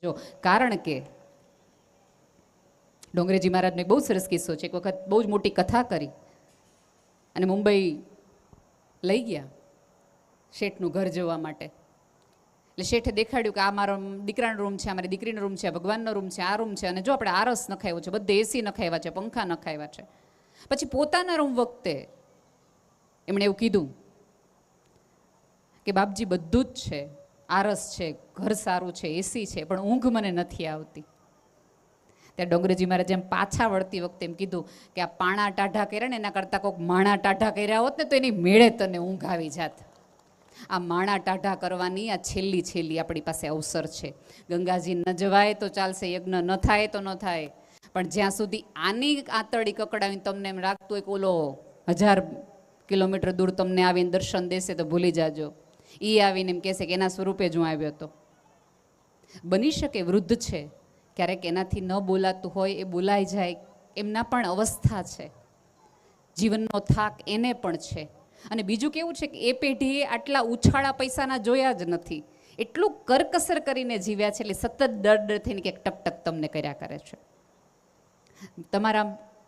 જો કારણ કે ડોંગરેજી મહારાજનો એક બહુ સરસ કિસ્સો છે. એક વખત બહુ જ મોટી કથા કરી અને મુંબઈ લઈ ગયા શેઠનું ઘર જોવા માટે. એટલે શેઠે દેખાડ્યું કે આ મારો દીકરાનો રૂમ છે, આ મારી દીકરીનો રૂમ છે, આ ભગવાનનો રૂમ છે, આ રૂમ છે. અને જો આપણે આરસ નખાવ્યો છે, બધે એસી નખાવ્યા છે, પંખા નખાવ્યા છે. પછી પોતાના રૂમ વખતે એમણે એવું કીધું કે બાપજી બધું જ છે, આરસ છે, ઘર સારું છે, એસી છે, પણ ઊંઘ મને નથી આવતી. ત્યાં ડોંગરેજી મહારાજ જેમ પાછા વળતી વખતે એમ કીધું કે આ પાણા ટાઢા કર્યા ને એના કરતાં કોઈક માણા ટાઢા કર્યા હોત ને તો એની મેળે તને ઊંઘ આવી જાત. આ માણા ટાઢા કરવાની આ છેલ્લી આપણી પાસે અવસર છે. ગંગાજી ન જવાય તો ચાલશે, યજ્ઞ ન થાય તો ન થાય, પણ જ્યાં સુધી આની આંતરડી કકડાવીને તમને એમ લાગતું હોય કે ઓલો 1000 કિલોમીટર દૂર તમને આવીને દર્શન દેશે તો ભૂલી જાજો. એ આવીને એમ કહેશે કે એના સ્વરૂપે જ હું આવ્યો હતો. બની શકે વૃદ્ધ છે, ક્યારેક એનાથી ન બોલાતું હોય એ બોલાઈ જાય, એમના પણ અવસ્થા છે, જીવનનો થાક એને પણ છે. અને બીજું કેવું છે કે એ પેઢીએ આટલા ઉછાળા પૈસાના જોયા જ નથી, એટલું કરકસર કરીને જીવ્યા છે, એટલે સતત ડર થઈને કે ટક ટક તમને કર્યા કરે છે. તમારા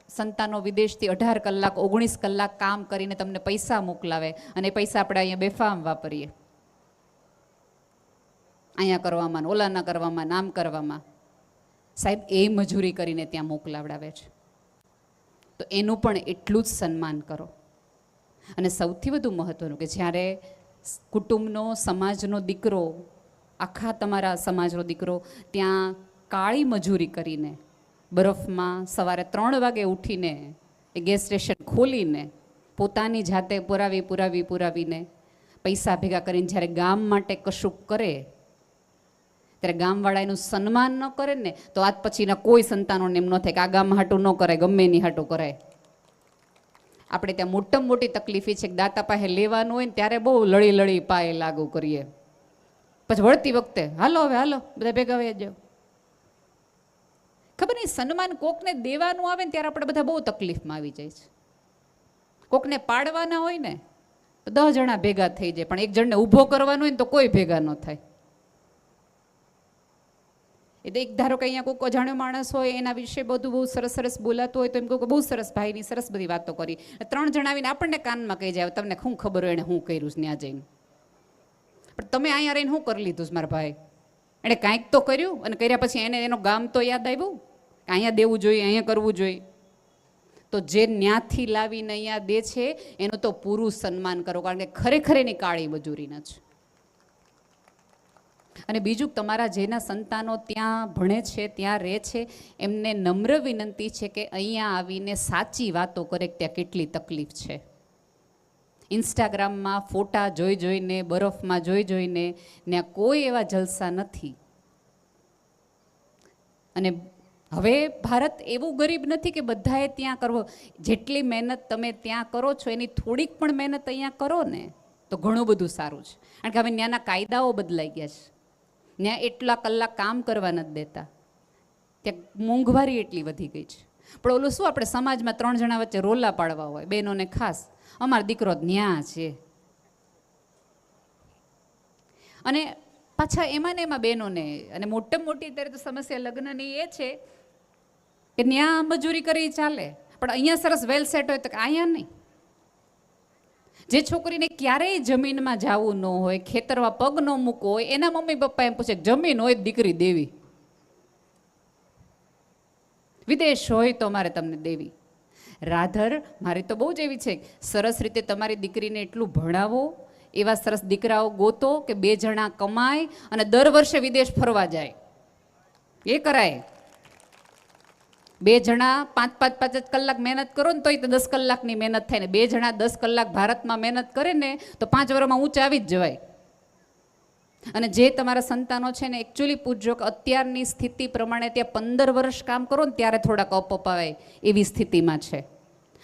સંતાનો વિદેશથી 18 કલાક 19 કલાક કામ કરીને તમને પૈસા મોકલાવે અને પૈસા આપણે અહીંયા બેફામ વાપરીએ, અહીંયા કરવામાં, ઓલાના કરવામાં, નામ કરવામાં. સાહેબ એ મજૂરી કરીને ત્યાં મોકલાવડાવે છે, તો એનું પણ એટલું જ સન્માન કરો. અને સૌથી વધુ મહત્વનું કે જ્યારે કુટુંબનો, સમાજનો દીકરો, આખા તમારા સમાજનો દીકરો ત્યાં કાળી મજૂરી કરીને બરફમાં સવારે 3 વાગે ઉઠીને એ ગેસ સ્ટેશન ખોલીને પોતાની જાતે પુરાવીને પૈસા ભેગા કરીને જ્યારે ગામ માટે કશુંક કરે, ત્યારે ગામવાળા એનું સન્માન ન કરે ને તો આજ પછીના કોઈ સંતાનોને એમ ન થાય કે આ ગામ હાટું ન કરાય, ગમે એની હાટું કરાય. આપણે ત્યાં મોટામાં મોટી તકલીફ છે કે દાતા પાસે લેવાનું હોય ને ત્યારે બહુ લડી પાયે લાગુ કરીએ, પછી વળતી વખતે હાલો હવે હાલો બધા ભેગા વહી જાઓ. ખબર નહીં, સન્માન કોકને દેવાનું આવે ને ત્યારે આપણે બધા બહુ તકલીફમાં આવી જાય છે. કોકને પાડવાના હોય ને તો 10 જણા ભેગા થઈ જાય, પણ એક જણને ઊભો કરવાનો હોય ને તો કોઈ ભેગા ન થાય. એટલે એક ધારો કે અહીંયા કોઈ અજાણ્યો માણસ હોય, એના વિશે બધું બહુ સરસ બોલાતું હોય તો એમ કહું કે બહુ સરસ ભાઈની સરસ બધી વાતો કરી. 3 જણા આવીને આપણને કાનમાં કહી જાય તમને શું ખબર હોય એને શું કર્યું છે ત્યાં જઈને, પણ તમે અહીંયા રહીને શું કરી લીધું છે મારા ભાઈ? એણે કાંઈક તો કર્યું, અને કર્યા પછી એને એનો ગામ તો યાદ આવ્યું કે અહીંયા દેવું જોઈએ, અહીંયા કરવું જોઈએ. તો જે ન્યાથી લાવીને અહીંયા દે છે એનું તો પૂરું સન્માન કરો, કારણ કે ખરેખર એની કાળી મજૂરીના છે. અને બીજું, તમારા જેના સંતાનો ત્યાં ભણે છે, ત્યાં રહે છે, એમને નમ્ર વિનંતી છે કે અહીંયા આવીને સાચી વાતો કરે કે ત્યાં કેટલી તકલીફ છે. ઇન્સ્ટાગ્રામમાં ફોટા જોઈને, બરફમાં જોઈને ત્યાં કોઈ એવા જલસા નથી. અને હવે ભારત એવું ગરીબ નથી કે બધાએ ત્યાં કરવો. જેટલી મહેનત તમે ત્યાં કરો છો એની થોડીક પણ મહેનત અહીંયા કરો ને તો ઘણું બધું સારું છે. કારણ કે હવે ત્યાંના કાયદાઓ બદલાઈ ગયા છે, ત્યાં એટલા કલાક કામ કરવા નથી દેતા, ત્યાં મોંઘવારી એટલી વધી ગઈ છે. પણ ઓલું શું, આપણે સમાજમાં 3 જણા વચ્ચે રોલા પાડવા હોય, બહેનોને ખાસ, અમારો દીકરો ન્યા છે. અને પાછા એમાં ને એમાં બહેનોને, અને મોટામાં મોટી અત્યારે તો સમસ્યા લગ્નની એ છે કે ન્યા મજૂરી કરી ચાલે, પણ અહીંયા સરસ વેલ સેટ હોય તો અહીંયા નહીં. જે છોકરીને ક્યારેય જમીનમાં જવું ન હોય, ખેતરમાં પગ ન મૂકવો હોય, એના મમ્મી પપ્પા એમ પૂછે જમીન હોય દીકરી દેવી, વિદેશ હોય તો મારે તમને દેવી. રાધર મારી તો બહુ જ એવી છે, સરસ રીતે તમારી દીકરીને એટલું ભણાવો, એવા સરસ દીકરાઓ ગોતો કે 2 જણા કમાય અને દર વર્ષે વિદેશ ફરવા જાય, એ કરાય. 2 જણા 5 કલાક મહેનત કરો ને તોય તો 10 કલાકની મહેનત થાય ને, 2 જણા 10 કલાક ભારતમાં મહેનત કરે ને તો 5 વર્ષમાં ઊંચા આવી જ જવાય. અને જે તમારા સંતાનો છે ને એકચ્યુઅલી પૂછજો કે અત્યારની સ્થિતિ પ્રમાણે ત્યાં 15 વર્ષ કામ કરો ને ત્યારે થોડાક અપાય એવી સ્થિતિમાં છે.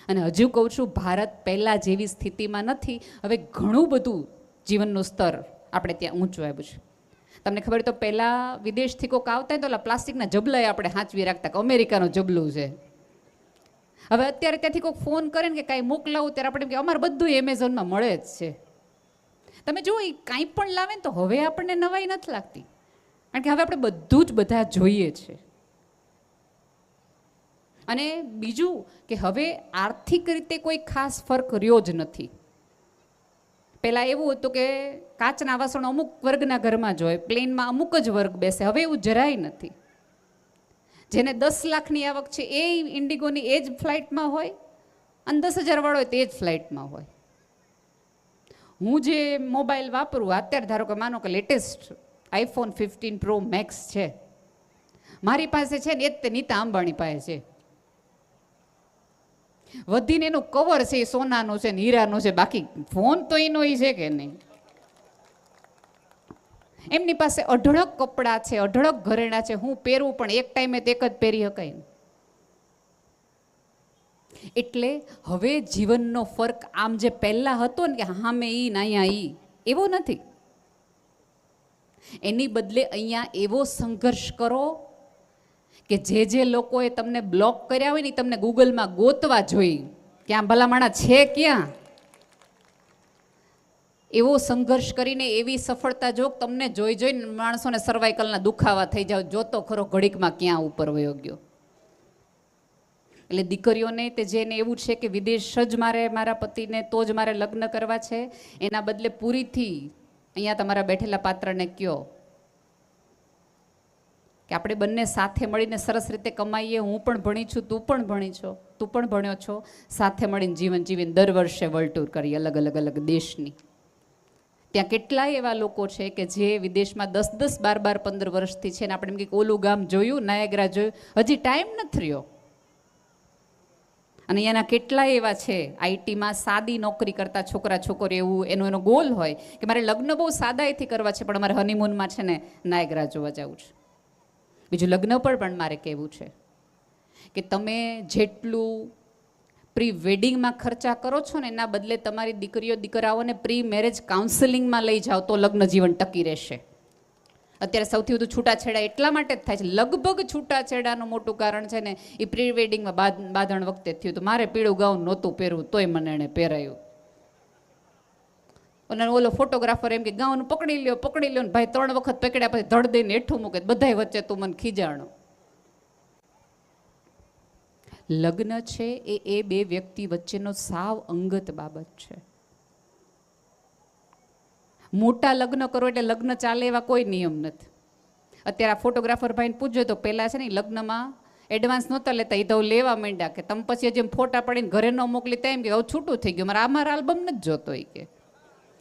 અને હજુ કહું છું, ભારત પહેલાં જેવી સ્થિતિમાં નથી. હવે ઘણું બધું જીવનનું સ્તર આપણે ત્યાં ઊંચું આવ્યું છે. તમને ખબર તો પહેલાં વિદેશથી કોઈક આવતા હોય તો ઓલા પ્લાસ્ટિકના જબલાએ આપણે સાચવી રાખતા કે અમેરિકાનું જબલું છે. હવે અત્યારે ત્યાંથી કોઈક ફોન કરે ને કે કાંઈ મોકલાવું ત્યારે આપણે કે અમારે બધું એમેઝોનમાં મળે જ છે. તમે જુઓ, એ કાંઈ પણ લાવે ને તો હવે આપણને નવાઈ નથી લાગતી. કારણ કે હવે આપણે બધું જ બધા જોઈએ છે. અને બીજું કે હવે આર્થિક રીતે કોઈ ખાસ ફરક રહ્યો જ નથી. પહેલાં એવું હતું કે કાચના વાસણો અમુક વર્ગના ઘરમાં જ હોય, પ્લેનમાં અમુક જ વર્ગ બેસે. હવે એવું જરાય નથી. જેને 10 લાખની આવક છે એ ઇન્ડિગોની એ જ ફ્લાઇટમાં હોય, અને 10,000 વાળો હોય તે જ ફ્લાઇટમાં હોય. હું જે મોબાઈલ વાપરું અત્યારે, ધારો કે માનો કે લેટેસ્ટ iPhone 15 Pro Max છે, મારી પાસે છે ને એ જ તે નીતા અંબાણી પાસે છે. વધીને એનું કવર છે એ સોનાનું છે ને હીરાનું છે, બાકી ફોન તો એનો છે કે નહીં. એમની પાસે અઢળક કપડાં છે, અઢળક ઘરેણાં છે. હું પહેરું પણ એક ટાઈમે તો એક જ પહેરી શકાય ને. એટલે હવે જીવનનો ફરક આમ જે પહેલા હતો ને કે હા મેં ઈ ને અહીંયા ઈ, એવો નથી. એની બદલે અહીંયા એવો સંઘર્ષ કરો કે જે લોકોએ તમને બ્લોક કર્યા હોય ને તમને ગૂગલમાં ગોતવા જોઈએ, ક્યાં ભલામણા છે ક્યાં. એવો સંઘર્ષ કરીને એવી સફળતા જો તમને જોઈ જોઈને માણસોને સર્વાઇકલના દુખાવા થઈ જાવ, જોતો ખરો ઘડીકમાં ક્યાં ઉપર વયો ગયો. એટલે દીકરીઓને તે જેને એવું છે કે વિદેશ જ મારા પતિને તો જ મારે લગ્ન કરવા છે, એના બદલે પૂરીથી અહીંયા તમારા બેઠેલા પાત્રને કહો કે આપણે બંને સાથે મળીને સરસ રીતે કમાઈએ. હું પણ ભણી છું, તું પણ ભણી છો, તું પણ ભણ્યો છો. સાથે મળીને જીવન જીવીને દર વર્ષે વર્લ્ડ ટૂર કરી અલગ અલગ દેશની. ત્યાં કેટલાય એવા લોકો છે કે જે વિદેશમાં 10-10, 12-12, 15 વર્ષથી છે ને આપણે એમ કે ઓલું ગામ જોયું, નાયગ્રા જોયું, હજી ટાઈમ નથી રહ્યો. અને એના કેટલાય એવા છે આઈટીમાં સાદી નોકરી કરતા છોકરા છોકરી, એવું એનો ગોલ હોય કે મારે લગ્ન બહુ સાદાઈથી કરવા છે, પણ મારે હનીમૂનમાં છે ને નાયગ્રા જોવા જવું છે. બીજું લગ્ન પર પણ મારે કહેવું છે કે તમે જેટલું પ્રી વેડિંગમાં ખર્ચા કરો છો ને એના બદલે તમારી દીકરીઓ દીકરાઓને પ્રી મેરેજ કાઉન્સેલિંગમાં લઈ જાઓ તો લગ્ન જીવન ટકી રહેશે. અત્યારે સૌથી વધુ છૂટાછેડા એટલા માટે જ થાય છે. લગભગ છૂટાછેડાનું મોટું કારણ છે ને એ પ્રી વેડિંગમાં બાંધણ વખતે થયું હતું. મારે પીળું ગાઉન નહોતું પહેરવું તોય મને એણે પહેરાયું. અને ઓલો ફોટોગ્રાફર એમ કે ગાઉન પકડી લ્યો ને ભાઈ 3 વખત પકડ્યા પછી ધડ દઈને હેઠું મૂકે, બધાય વચ્ચે તું મને ખીજાણો. લગ્ન છે એ બે વ્યક્તિ વચ્ચેનો સાવ અંગત બાબત છે. મોટા લગ્ન કરો એટલે લગ્ન ચાલે એવા કોઈ નિયમ નથી. અત્યારે આ ફોટોગ્રાફર ભાઈને પૂછજો તો પહેલા છે ને લગ્નમાં એડવાન્સ નહોતા લેતા, એ તો લેવા માંડ્યા કે તમે પછી જેમ ફોટા પડીને ઘરે ન મોકલી તેમ કે હવે છૂટું થઈ ગયું, મારા આલ્બમ નથી જોતો એ કે.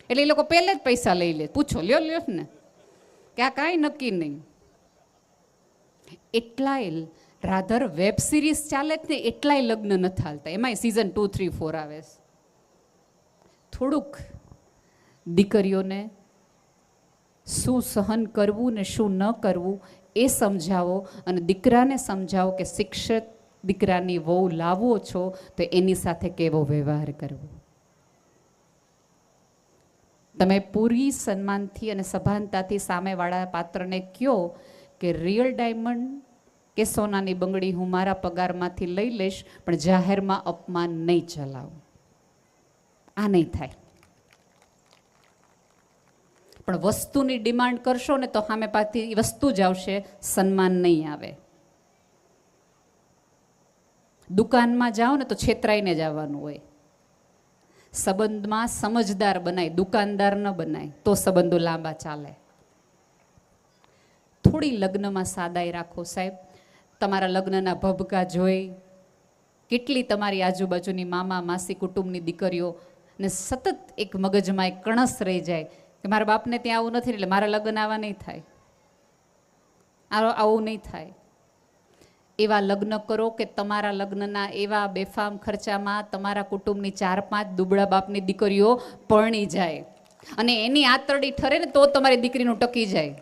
એટલે એ લોકો પહેલે જ પૈસા લઈ લે. પૂછો લ્યો ને કે આ કાંઈ નક્કી નહીં. એટલાય રાધર વેબ સિરીઝ ચાલે જ ને એટલાય લગ્ન નથી હાલતા, એમાંય સિઝન 2, 3, 4 આવે. થોડુંક દીકરીઓને શું સહન કરવું ને શું ન કરવું એ સમજાવો, અને દીકરાને સમજાવો કે શિક્ષિત દીકરાની વહુ લાવો છો તો એની સાથે કેવો વ્યવહાર કરવો. તમે પૂરી સન્માનથી અને સભાનતાથી સામેવાળા પાત્રને કહો કે રિયલ ડાયમંડ કે સોનાની બંગડી હું મારા પગારમાંથી લઈ લઈશ, પણ જાહેરમાં અપમાન નહીં ચલાવું. આ નહીં થાય. પણ વસ્તુની ડિમાન્ડ કરશો ને તો સામે પાછી વસ્તુ જ આવશે, સન્માન નહીં આવે. દુકાનમાં જાઓ ને તો છેતરાઈને જ આવવાનું હોય. સંબંધમાં સમજદાર બનાય, દુકાનદાર ન બનાય તો સંબંધો લાંબા ચાલે. થોડી લગ્નમાં સાદાઈ રાખો સાહેબ. તમારા લગ્નના ભભકા જોઈ કેટલી તમારી આજુબાજુની મામા માસી કુટુંબની દીકરીઓ ને સતત એક મગજમાં એક કણસ રહી જાય કે મારા બાપને ત્યાં આવું નથી એટલે મારા લગ્ન આવા નહીં થાય, આવું નહીં થાય. એવા લગ્ન કરો કે તમારા લગ્નના એવા બેફામ ખર્ચામાં તમારા કુટુંબની 4-5 દુબળા બાપની દીકરીઓ પરણી જાય, અને એની આતરડી ઠરે ને તો તમારી દીકરીનું ટકી જાય.